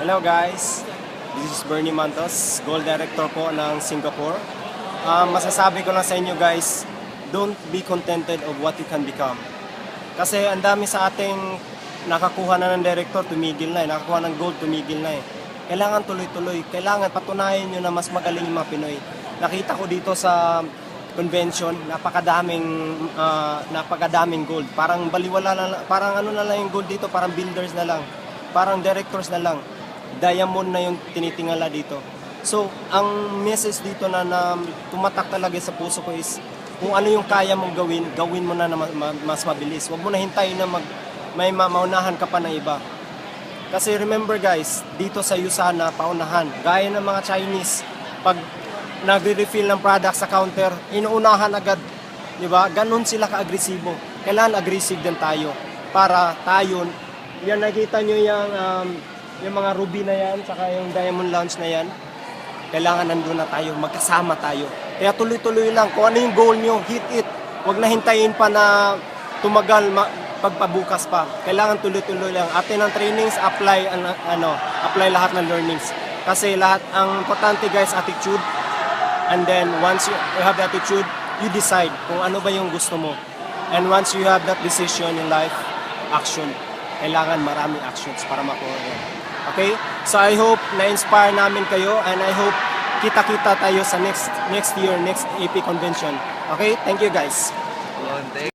Hello guys, this is Bernie Mantos, Gold Director po ng Singapore. Masasabi ko lang sa inyo guys, don't be contented of what you can become. Kasi ang dami sa ating nakakuha na ng director, tumigil na nakakuha ng gold, tumigil na Kailangan tuloy-tuloy, kailangan patunayan nyo na mas magaling yung mga Pinoy. Nakita ko dito sa convention, napakadaming gold. Parang baliwala na, parang ano na lang yung gold dito, parang builders na lang, parang directors na lang. Diamond na yung tinitingala dito. So, ang message dito na tumatak talaga sa puso ko is, kung ano yung kaya mong gawin mo na mas mabilis. Huwag mo na hintayin na may maunahan ka pa ng iba. Kasi remember guys, dito sa Yusana, paunahan. Gaya ng mga Chinese, pag nagre-refill ng product sa counter, inuunahan agad. Diba? Ganon sila ka-agresibo. Kailangan aggressive din tayo. Para tayo, yan nakita nyo yung mga ruby na yan, saka yung diamond lounge na yan, kailangan nandun na tayo, magkasama tayo. Kaya tuloy-tuloy lang, kung ano yung goal nyo, hit it. Huwag na hintayin pa na tumagal pagpabukas pa. Kailangan tuloy-tuloy lang. After ng trainings, apply lahat ng learnings. Kasi lahat, ang importante guys, attitude. And then once you have the attitude, you decide kung ano ba yung gusto mo. And once you have that decision in life, action. Kailangan maraming actions para makuha yan. Okay? So I hope na-inspire namin kayo and I hope kita-kita tayo sa next year, next AP convention. Okay? Thank you guys.